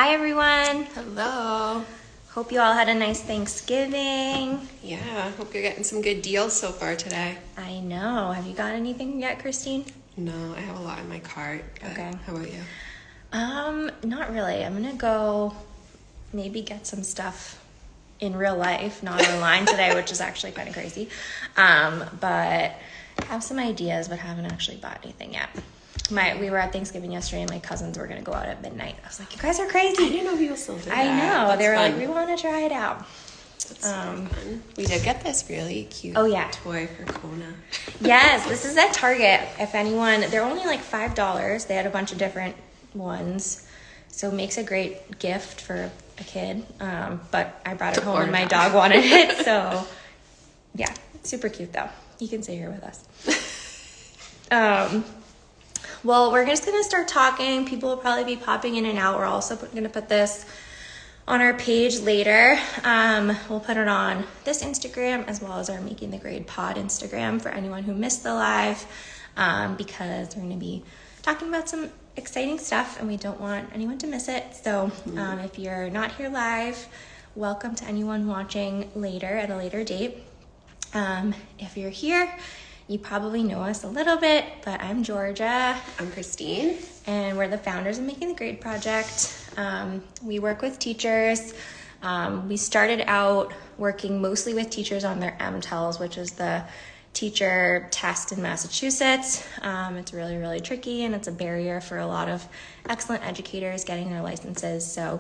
Hi everyone. Hello. Hope you all had a nice Thanksgiving. Yeah, hope you're getting some good deals so far today. I know. Have you got anything yet, Christine? No, I have a lot in my cart. Okay. How about you? Not really. I'm gonna go maybe get some stuff in real life, not online today, which is actually kind of crazy. But have some ideas, but haven't actually bought anything yet. We were at Thanksgiving yesterday, and my cousins were gonna go out at midnight. I was like, "You guys are crazy." I didn't know people still do that. I know. They were fun. like, "We want to try it out." That's super fun. We did get this really cute toy for Kona. Yes, this is at Target. If anyone, they're only like $5. They had a bunch of different ones, so it makes a great gift for a kid. But I brought it home and my dog wanted it, so yeah, it's super cute though. You can stay here with us. Well, we're just gonna start talking. People will probably be popping in and out. We're also gonna put this on our page later. We'll put it on this Instagram as well as our Making the Grade Pod Instagram for anyone who missed the live, because we're going to be talking about some exciting stuff and we don't want anyone to miss it. So if you're not here live, welcome to anyone watching later at a later date. If you're here, you probably know us a little bit, but I'm Georgia. I'm Christine. And we're the founders of Making the Grade Project. We work with teachers. We started out working mostly with teachers on their MTELs, which is the teacher test in Massachusetts. It's really, really tricky, and it's a barrier for a lot of excellent educators getting their licenses. So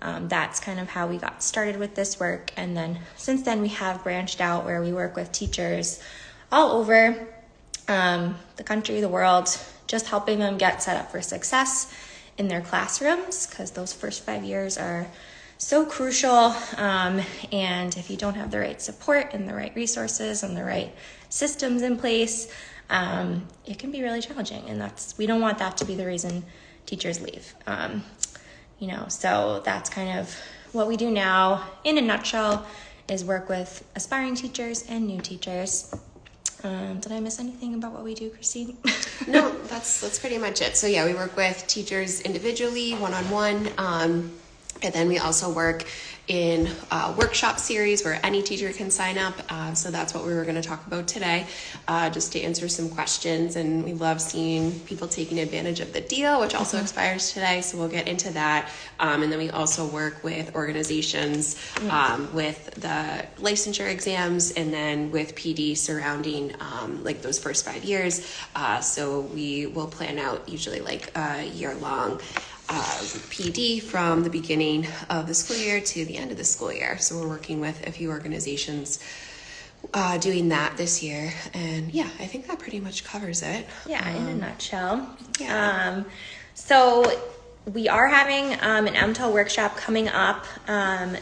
that's kind of how we got started with this work. And then since then, we have branched out where we work with teachers all over the country, the world, just helping them get set up for success in their classrooms, because those first 5 years are so crucial. And if you don't have the right support and the right resources and the right systems in place, it can be really challenging. And we don't want that to be the reason teachers leave. So that's kind of what we do now in a nutshell, is work with aspiring teachers and new teachers. Did I miss anything about what we do, Christine? No, that's pretty much it. So yeah, we work with teachers individually, one-on-one, and then we also work in a workshop series where any teacher can sign up. So that's what we were going to talk about today, just to answer some questions. And we love seeing people taking advantage of the deal, which also expires today. So we'll get into that. And then we also work with organizations with the licensure exams, and then with PD surrounding like those first 5 years. So we will plan out usually like a year-long PD from the beginning of the school year to the end of the school year. So we're working with a few organizations doing that this year. And yeah, I think that pretty much covers it. Yeah, in a nutshell. Yeah. So we are having an MTEL workshop coming up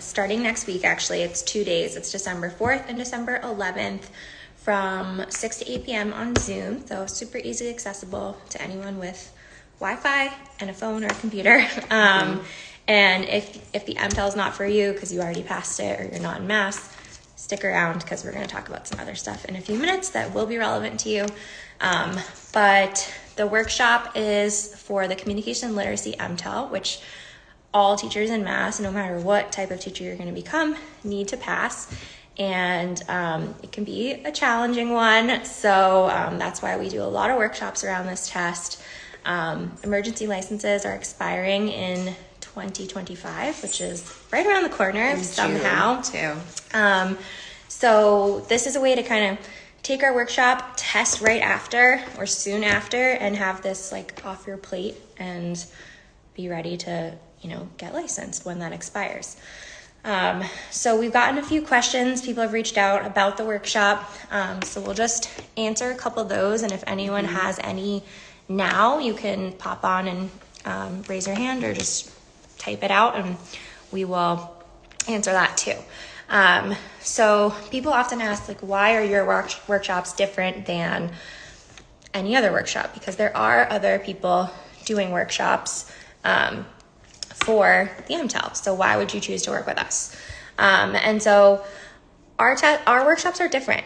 starting next week, actually. It's 2 days. It's December 4th and December 11th from 6 to 8 p.m. on Zoom. So super easily accessible to anyone with Wi-Fi and a phone or a computer. And if the MTEL is not for you because you already passed it or you're not in Mass, stick around because we're going to talk about some other stuff in a few minutes that will be relevant to you. But the workshop is for the Communication Literacy MTEL, which all teachers in Mass, no matter what type of teacher you're going to become, need to pass. And it can be a challenging one. So that's why we do a lot of workshops around this test. Emergency licenses are expiring in 2025, which is right around the corner somehow. So this is a way to kind of take our workshop, test right after or soon after, and have this like off your plate and be ready to, get licensed when that expires. So we've gotten a few questions. People have reached out about the workshop. So we'll just answer a couple of those. And if anyone has any now, you can pop on and raise your hand or just type it out and we will answer that too. So people often ask, like, why are your workshops different than any other workshop? Because there are other people doing workshops for the MTEL. So why would you choose to work with us? And so our workshops are different.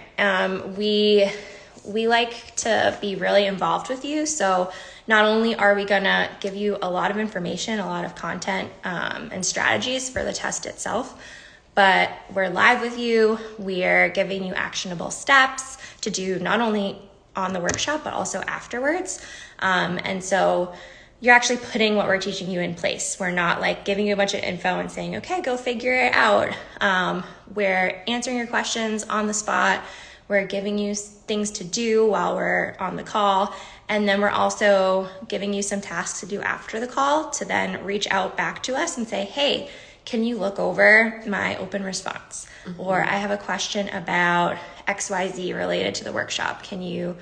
we like to be really involved with you. So not only are we going to give you a lot of information, a lot of content and strategies for the test itself, but we're live with you. We're giving you actionable steps to do not only on the workshop, but also afterwards. And so you're actually putting what we're teaching you in place. We're not like giving you a bunch of info and saying, okay, go figure it out. We're answering your questions on the spot. We're giving you things to do while we're on the call. And then we're also giving you some tasks to do after the call to then reach out back to us and say, hey, can you look over my open response? Or I have a question about XYZ related to the workshop. Can you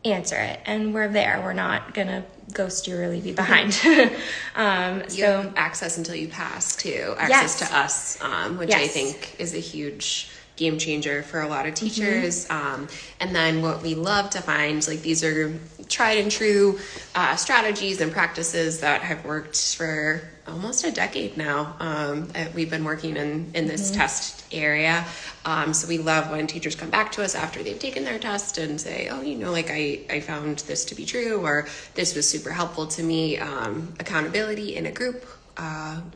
answer it? And we're there. We're not going to ghost you or leave you behind. You have access until you pass too. Access to us, which I think is a huge game changer for a lot of teachers. And then what we love to find, like these are tried and true strategies and practices that have worked for almost a decade now. We've been working in this test area. So we love when teachers come back to us after they've taken their test and say, oh, like I found this to be true, or this was super helpful to me. Accountability in a group,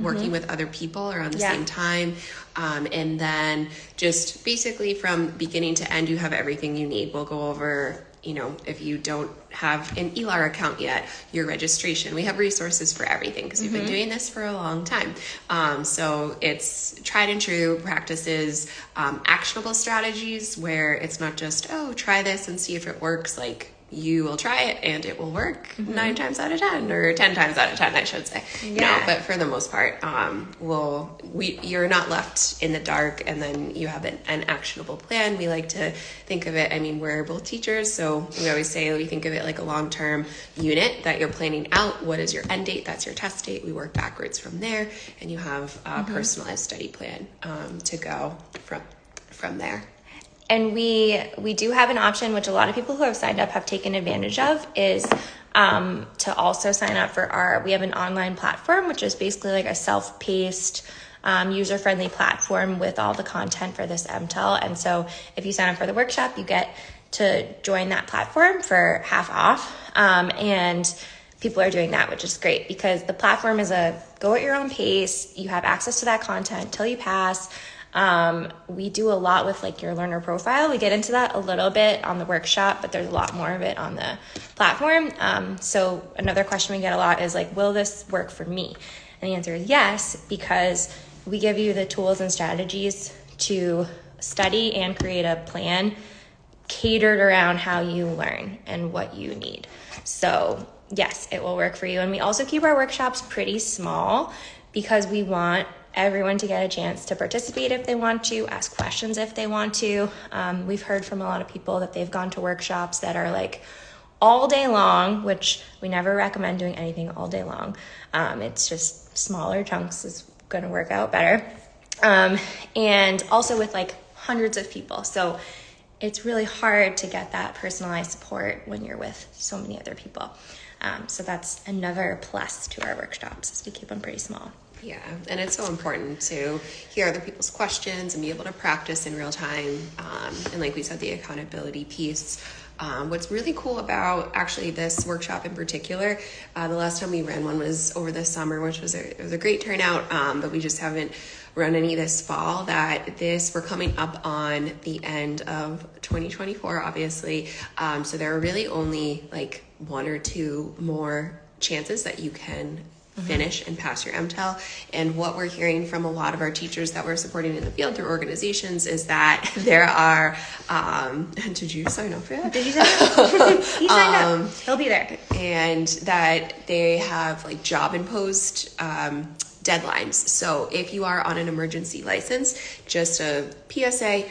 working with other or around the same time. And then just basically from beginning to end, you have everything you need. We'll go over, if you don't have an ELAR account yet, your registration. We have resources for everything because we've been doing this for a long time. So it's tried and true practices, actionable strategies where it's not just, oh, try this and see if it works. Like you will try it and it will work 9 times out of 10 or 10 times out of 10, I should say. But for the most part, you're not left in the dark, and then you have an actionable plan. We like to think of it, we're both teachers, so we always say we think of it like a long-term unit that you're planning out. What is your end date? That's your test date. We work backwards from there, and you have a personalized study plan to go from there. And we do have an option, which a lot of people who have signed up have taken advantage of, is to also sign up for we have an online platform, which is basically like a self-paced, user-friendly platform with all the content for this MTEL. And so if you sign up for the workshop, you get to join that platform for half off. And people are doing that, which is great because the platform is a go at your own pace. You have access to that content till you pass. We do a lot with like your learner profile. We get into that a little bit on the workshop, but there's a lot more of it on the platform. So another question we get a lot is like, will this work for me? And the answer is yes, because we give you the tools and strategies to study and create a plan catered around how you learn and what you need. So yes, it will work for you. And we also keep our workshops pretty small because we want everyone to get a chance to participate if they want to, ask questions if they want to. We've heard from a lot of people that they've gone to workshops that are like all day long, which we never recommend doing anything all day long. It's just smaller chunks is going to work out better. And also with like hundreds of people. So it's really hard to get that personalized support when you're with so many other people. So that's another plus to our workshops, is we keep them pretty small. Yeah, and it's so important to hear other people's questions and be able to practice in real time. And like we said, the accountability piece. What's really cool about actually this workshop in particular, the last time we ran one was over the summer, which was it was a great turnout, but we just haven't run any this fall. We're coming up on the end of 2024, obviously. So there are really only like 1 or 2 more chances that you can finish and pass your MTEL. And what we're hearing from a lot of our teachers that we're supporting in the field through organizations is that there are, did you sign up for that? Did you sign up? He signed up. He'll be there. And that they have like job imposed deadlines. So if you are on an emergency license, just a PSA,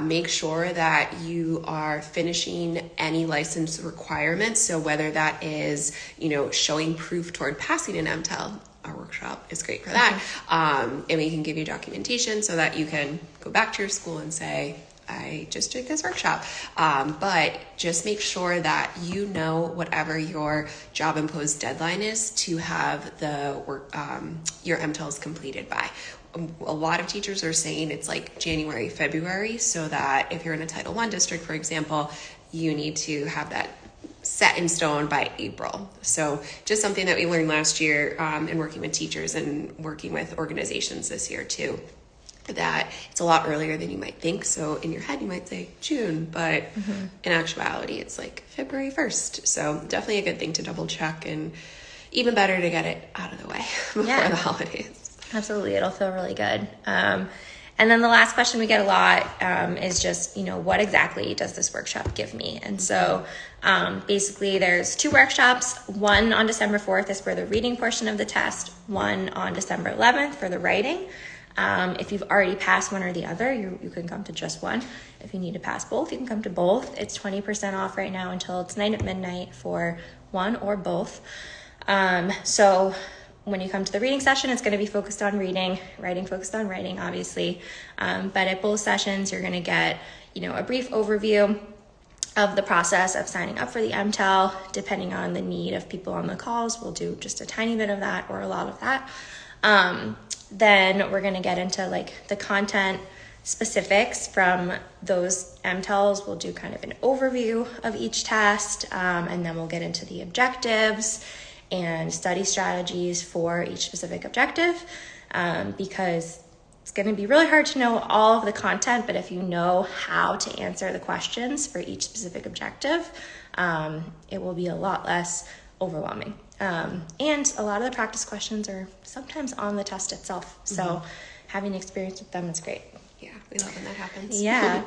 make sure that you are finishing any license requirements. So whether that is, showing proof toward passing an MTEL, our workshop is great for that. And we can give you documentation so that you can go back to your school and say, I just took this workshop. But just make sure that you know whatever your job imposed deadline is to have the work, your MTELs completed by. A lot of teachers are saying it's like January, February, so that if you're in a Title I district, for example, you need to have that set in stone by April. So just something that we learned last year in working with teachers and working with organizations this year too, that it's a lot earlier than you might think. So in your head, you might say June, but in actuality, it's like February 1st. So definitely a good thing to double check, and even better to get it out of the way before the holidays. Absolutely. It'll feel really good. And then the last question we get a lot is just, what exactly does this workshop give me? And so basically there's 2 workshops. One on December 4th is for the reading portion of the test. One on December 11th for the writing. If you've already passed one or the other, you can come to just one. If you need to pass both, you can come to both. It's 20% off right now until tonight at midnight for one or both. So when you come to the reading session, it's going to be focused on reading, writing focused on writing, obviously. But at both sessions, you're going to get, a brief overview of the process of signing up for the MTEL. Depending on the need of people on the calls, we'll do just a tiny bit of that or a lot of that. Then we're going to get into the content specifics from those MTELs. We'll do kind of an overview of each test, and then we'll get into the objectives and study strategies for each specific objective, because it's going to be really hard to know all of the content, but if you know how to answer the questions for each specific objective, it will be a lot less overwhelming. And a lot of the practice questions are sometimes on the test itself. So having experience with them is great. Yeah, we love when that happens. Yeah.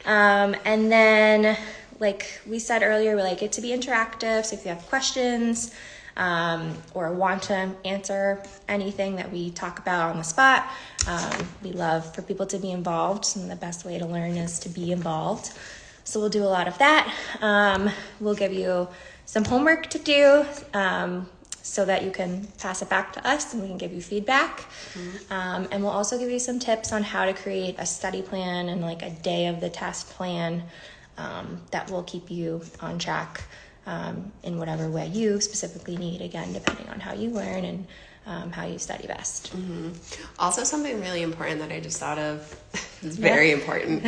And then, like we said earlier, we like it to be interactive. So if you have questions or want to answer anything that we talk about on the spot, we love for people to be involved. And the best way to learn is to be involved. So we'll do a lot of that. We'll give you some homework to do so that you can pass it back to us and we can give you feedback. And we'll also give you some tips on how to create a study plan and a day of the test plan that will keep you on track in whatever way you specifically need, again, depending on how you learn and how you study best. Also, something really important that I just thought of, is very important,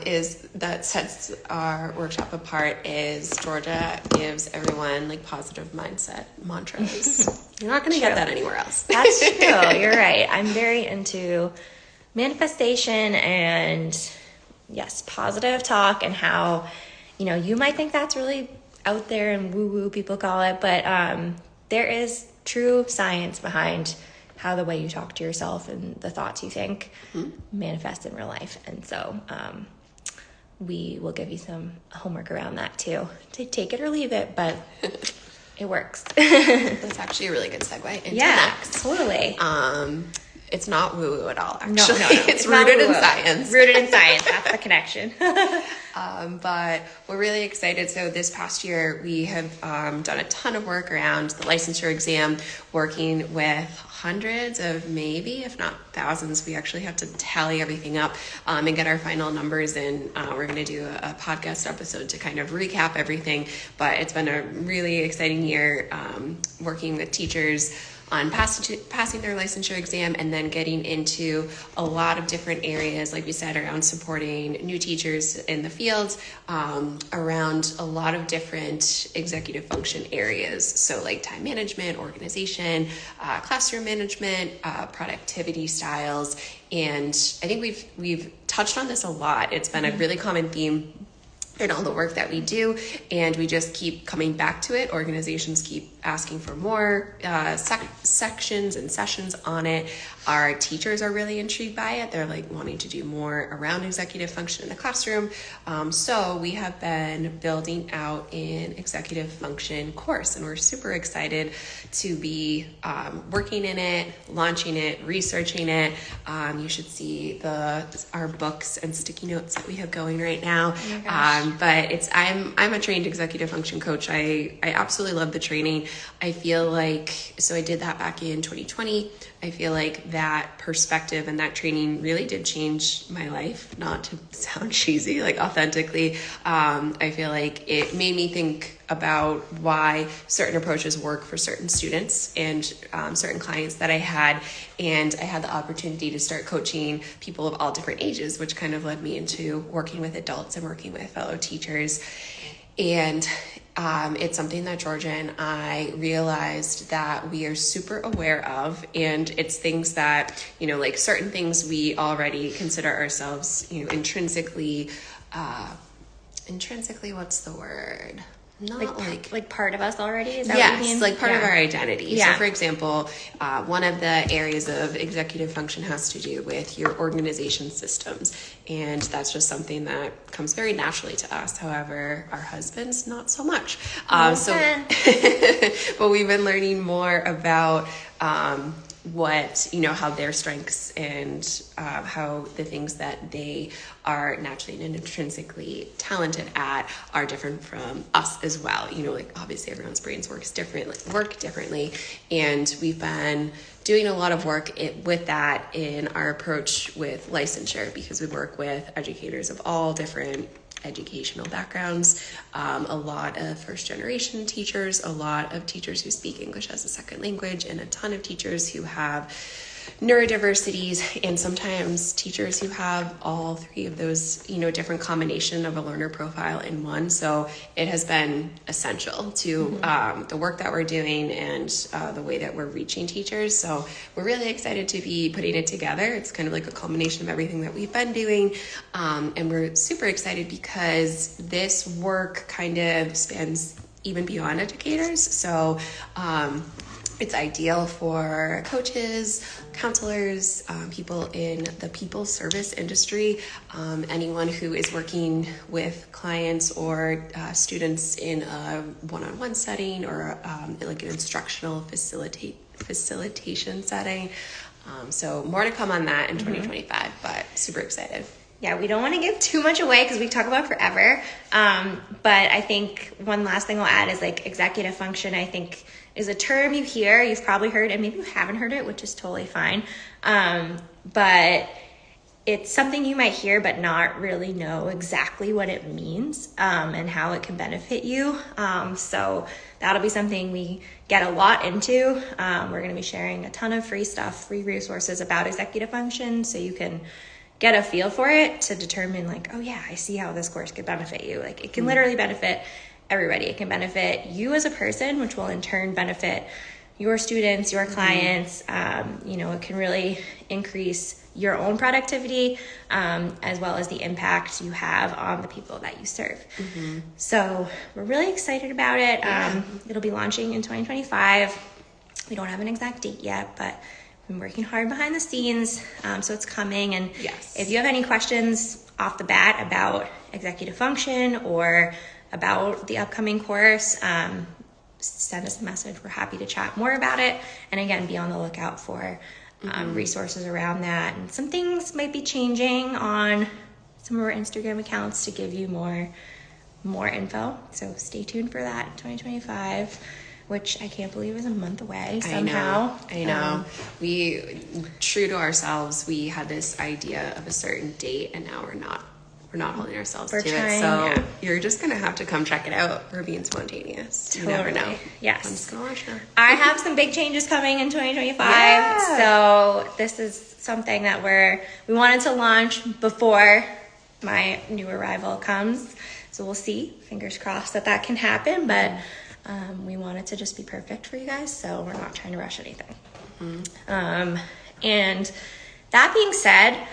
is that sets our workshop apart is Georgia gives everyone positive mindset mantras. You're not going to get that anywhere else. That's true. You're right. I'm very into manifestation and positive talk, and how, you might think that's really out there and woo-woo people call it, but there is true science behind how the way you talk to yourself and the thoughts you think manifest in real life. And so we will give you some homework around that too, to take it or leave it, but it works. That's actually a really good segue into next. Totally. It's not woo-woo at all, actually. No. It's rooted in science. Rooted in science. That's the connection. But we're really excited. So this past year, we have done a ton of work around the licensure exam, working with hundreds of maybe, if not thousands. We actually have to tally everything up and get our final numbers in. We're going to do a podcast episode to kind of recap everything. But it's been a really exciting year working with teachers on passing their licensure exam, and then getting into a lot of different areas, like we said, around supporting new teachers in the field, around a lot of different executive function areas. So like time management, organization, classroom management, productivity styles. And I think we've touched on this a lot. It's been a really common theme in all the work that we do, and we just keep coming back to it. Organizations keep asking for more sections and sessions on it. Our teachers are really intrigued by it. They're wanting to do more around executive function in the classroom. So we have been building out an executive function course, and we're super excited to be working in it, launching it, researching it. You should see our books and sticky notes that we have going right now. But I'm a trained executive function coach. I absolutely love the training. I feel so I did that back in 2020. I feel like that perspective and that training really did change my life, not to sound cheesy, authentically. I feel like it made me think about why certain approaches work for certain students and certain clients that I had. And I had the opportunity to start coaching people of all different ages, which kind of led me into working with adults and working with fellow teachers. And it's something that Georgia and I realized that we are super aware of, and it's things that, like certain things we already consider ourselves, intrinsically, what's the word? Not like part of us already? Is that what you mean? Like part of our identity. Yeah. So for example, one of the areas of executive function has to do with your organization systems. And that's just something that comes very naturally to us. However, our husbands, not so much. But we've been learning more about what, how their strengths and how the things that they are naturally and intrinsically talented at are different from us as well. Obviously everyone's brains work differently. And we've been doing a lot of work with that in our approach with licensure, because we work with educators of all different educational backgrounds, a lot of first-generation teachers, a lot of teachers who speak English as a second language, and a ton of teachers who have neurodiversities, and sometimes teachers who have all three of those, different combination of a learner profile in one. So it has been essential to the work that we're doing and the way that we're reaching teachers. So we're really excited to be putting it together. It's kind of like a culmination of everything that we've been doing. And we're super excited because this work kind of spans even beyond educators. So it's ideal for coaches, counselors, people in the people service industry, anyone who is working with clients or students in a one-on-one setting or like an instructional facilitation setting. So more to come on that in 2025, but super excited. Yeah, we don't want to give too much away because we talk about it forever. But I think one last thing I'll add is like executive function, I think, is a term you hear, you've probably heard, and maybe you haven't heard it, which is totally fine. But it's something you might hear but not really know exactly what it means and how it can benefit you. So that'll be something we get a lot into. We're going to be sharing a ton of free stuff, free resources about executive function, so you can get a feel for it to determine like, oh yeah, I see how this course could benefit you. Like it can literally benefit everybody. It can benefit you as a person, which will in turn benefit your students, your clients. It can really increase your own productivity as well as the impact you have on the people that you serve. So we're really excited about it. It'll be launching in 2025. We don't have an exact date yet, but we've been working hard behind the scenes. So it's coming. And if you have any questions off the bat about executive function or about the upcoming course, send us a message. We're happy to chat more about it. And again, be on the lookout for resources around that. And some things might be changing on some of our Instagram accounts to give you more info. So stay tuned for that in 2025, which I can't believe is a month away somehow. I know. We, true to ourselves, we had this idea of a certain date, and now we're not holding ourselves to it. So you're just going to have to come check it out. We're being spontaneous. Totally. You never know. Yes. I'm just going to watch now. I have some big changes coming in 2025. So this is something that we wanted to launch before my new arrival comes. So we'll see. Fingers crossed that can happen. But we want it to just be perfect for you guys. So we're not trying to rush anything. And that being said,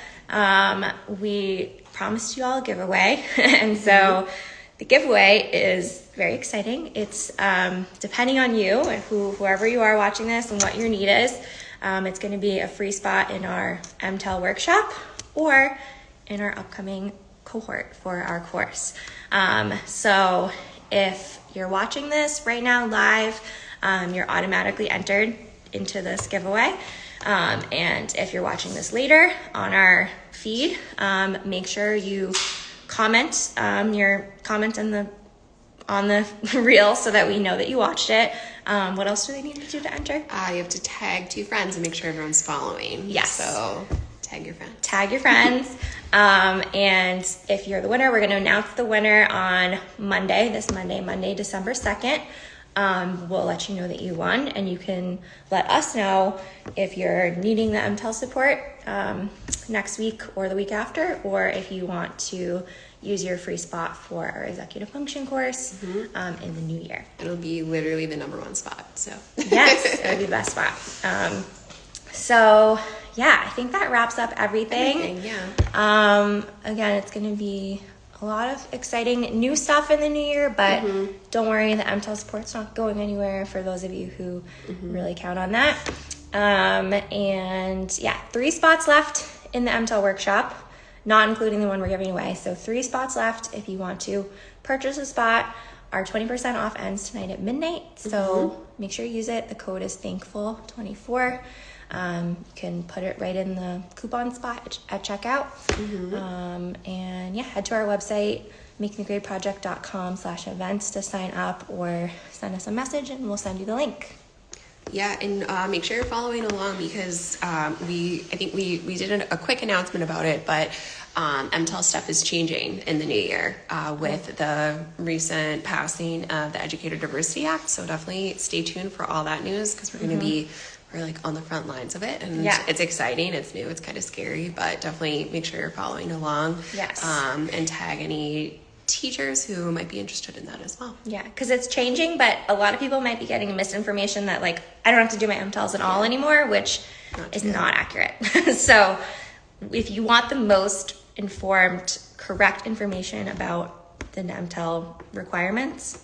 we promised you all a giveaway. And so the giveaway is very exciting. It's depending on you and whoever you are watching this and what your need is. It's going to be a free spot in our MTEL workshop or in our upcoming cohort for our course. So if you're watching this right now live, you're automatically entered into this giveaway. And if you're watching this later on our feed, make sure you comment your comment on the reel so that we know that you watched it. What else do they need to do to enter? You have to tag 2 friends and make sure everyone's following. Yes. So Tag your friends. Tag your friends. And if you're the winner, we're going to announce the winner on Monday, Monday, December 2nd. We'll let you know that you won, and you can let us know if you're needing the MTEL support next week or the week after, or if you want to use your free spot for our executive function course in the new year. It'll be literally the #1 spot. So yes, it would be the best spot. So yeah, I think that wraps up everything. Again, it's going to be a lot of exciting new stuff in the new year, but don't worry, the MTEL support's not going anywhere for those of you who really count on that. And yeah, 3 spots left in the MTEL workshop, not including the one we're giving away. So 3 spots left if you want to purchase a spot. Our 20% off ends tonight at midnight, so make sure you use it. The code is thankful24. You can put it right in the coupon spot at checkout. And yeah, head to our website, makingthegradeproject.com/events to sign up, or send us a message and we'll send you the link. Yeah, and make sure you're following along, because I think we did a quick announcement about it, but MTEL stuff is changing in the new year with the recent passing of the Educator Diversity Act. So definitely stay tuned for all that news, because we're going to be like on the front lines of it, and it's exciting, it's new, it's kind of scary, but definitely make sure you're following along. Yes. And tag any teachers who might be interested in that as well. Yeah, because it's changing, but a lot of people might be getting misinformation that like I don't have to do my MTELs at all anymore, which is not accurate. So if you want the most informed, correct information about the MTEL requirements,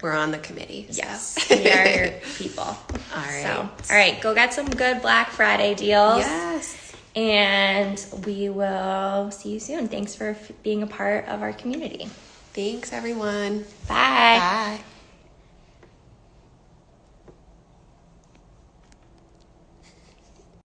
we're on the committee. So. Yes, we are your people. All right. So, all right, go get some good Black Friday deals. Yes. And we will see you soon. Thanks for being a part of our community. Thanks, everyone. Bye. Bye.